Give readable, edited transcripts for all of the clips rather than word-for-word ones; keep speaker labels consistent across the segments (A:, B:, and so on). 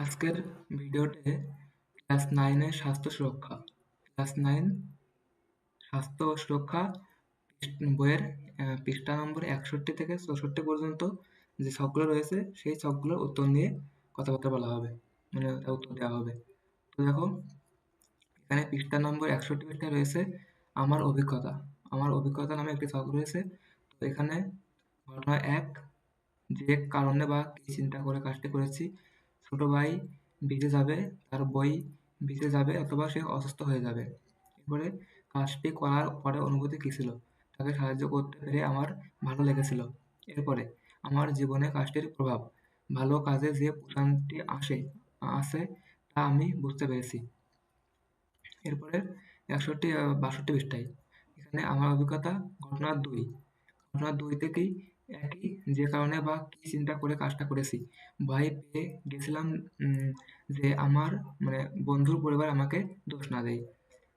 A: আজকের ভিডিওতে ক্লাস 9 এর স্বাস্থ্য সুরক্ষা ক্লাস 9 স্বাস্থ্য ও সুরক্ষা বইয়ের পৃষ্ঠা নম্বর 61 থেকে 64 পর্যন্ত যে ছকগুলো রয়েছে সেই ছকগুলোর উত্তর নিয়ে কথাবার্তা বলা হবে, মানে উত্তর দেওয়া হবে। তো দেখো, এখানে পৃষ্ঠা নম্বর 61 পৃষ্ঠায় রয়েছে আমার অভিজ্ঞতা নামে একটি ছক রয়েছে। তো এখানে ঘটনা 1, যে কারণে বা কি চিন্তা করে কাজটি করেছি। ছোট ভাই ভিজে যাবে, তার বই ভিজে যাবে অথবা সে অসুস্থ হয়ে যাবে। এরপরে কাজটি করার পরে অনুভূতি কী ছিল? তাকে সাহায্য করতে পেরে আমার ভালো লেগেছিল। এরপরে আমার জীবনে কাজটির প্রভাব, ভালো কাজে যে প্রশান্তি আছে তা আমি বুঝতে পেরেছি। এরপরে 62 পৃষ্ঠায় এখানে আমার অভিজ্ঞতা ঘটনা 2। ঘটনা 2 থেকেই একই, যে কারণে বা কি চিন্তা করে কাজটা করেছি। ভয় পেয়ে গেছিলাম যে আমার বন্ধুর পরিবার আমাকে দোষ না দেয়।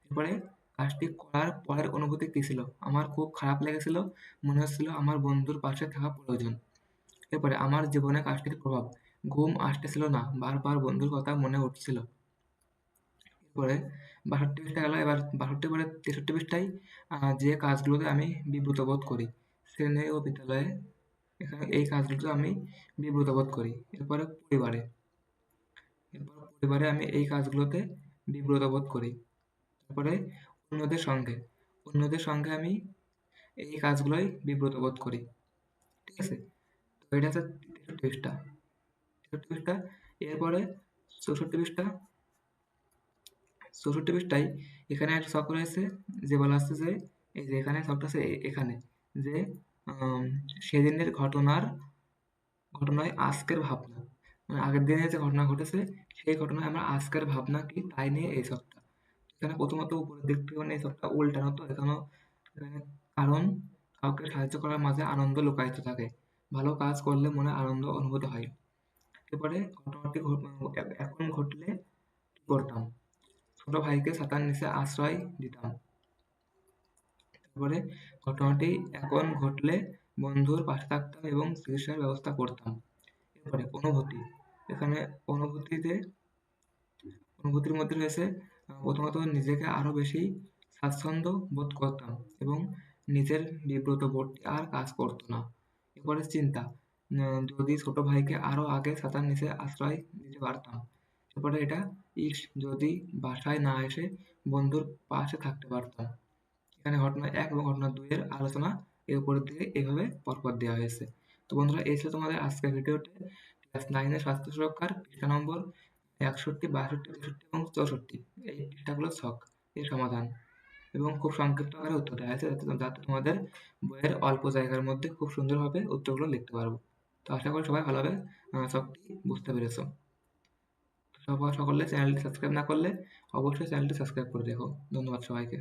A: এরপরে কাজটি করার পরের অনুভূতি কী ছিল? আমার খুব খারাপ লেগেছিল, মনে হচ্ছিল আমার বন্ধুর পাশে থাকা প্রয়োজন। এরপরে আমার জীবনে কাজটির প্রভাব, ঘুম আসতেছিল না, বারবার বন্ধুর কথা মনে উঠছিল। এরপরে 62 পৃষ্ঠা গেল, এবার 62 পরে 63 পৃষ্ঠায় যে কাজগুলোতে আমি বিব্রত বোধ করি শ্রেণী ও বিদ্যালয়ে, এখানে এই কাজগুলোতে আমি বিব্রত বোধ করি। এরপরে পরিবারে আমি এই কাজগুলোতে বিব্রত বোধ করি। তারপরে অন্যদের সঙ্গে আমি এই কাজগুলোয় বিব্রত বোধ করি। ঠিক আছে? তো এটা হচ্ছে 63 পৃষ্ঠা। 63 পৃষ্ঠা। এরপরে 64 পৃষ্ঠা। 64 পৃষ্ঠায় এখানে একটা ছক রয়েছে, যে বলা আছে যে এই যে এখানে ছকটা আছে এখানে, যে সেদিনের ঘটনায় আজকের ভাবনা, মানে আগের দিনে যে ঘটনা ঘটেছে সেই ঘটনায় আমার আজকের ভাবনা কি তাই নিয়ে এই ছকটা। এখানে প্রথমত উপরের দিক থেকে এই ছকটা উল্টানো, তো এখানে কারণ কাউকে সাহায্য করার মাঝে আনন্দ লুকায়িত থাকে। ভালো কাজ করলে মনে আনন্দ অনুভূত হয়। এরপরে ঘটনাটি এখন ঘটলে কি করতাম? ছোট ভাইকে ছাতার নিচে আশ্রয় দিতাম। তারপরে ঘটনাটি এখন ঘটলে বন্ধুর পাশে থাকতাম এবং চিকিৎসার ব্যবস্থা করতাম। এরপরে অনুভূতি, এখানে অনুভূতির মধ্যে রয়েছে প্রথমত নিজেকে আরো বেশি স্বাচ্ছন্দ্য বোধ করতাম এবং নিজের বিব্রত বোধটি আর কাজ করতো না। এরপরে চিন্তা, যদি ছোট ভাইকে আরো আগে ছাতার নিচে আশ্রয় দিতে পারতাম। এরপরে এটা যদি বাসায় না এসে বন্ধুর পাশে থাকতে পারতাম। এখানে ঘটনা 1 এবং ঘটনা 2 এর আলোচনা এর উপরের দিকে এইভাবে পরপর দেওয়া হয়েছে। তো বন্ধুরা, এই ছিল তোমাদের আজকের ভিডিওতে ক্লাস 9 এর স্বাস্থ্য সুরক্ষার পৃষ্ঠা নম্বর 61, 62, 63 এবং 64 এই পৃষ্ঠাগুলোর ছক এর সমাধান, এবং খুব সংক্ষিপ্ত আকারে উত্তর দেওয়া হয়েছে যাতে তোমাদের বইয়ের অল্প জায়গার মধ্যে খুব সুন্দরভাবে উত্তরগুলো লিখতে পারবো। তো আশা করি সবাই ভালোভাবে ছকটি বুঝতে পেরেছো। সকলে চ্যানেলটি সাবস্ক্রাইব না করলে অবশ্যই চ্যানেলটি সাবস্ক্রাইব করে রেখো। ধন্যবাদ সবাইকে।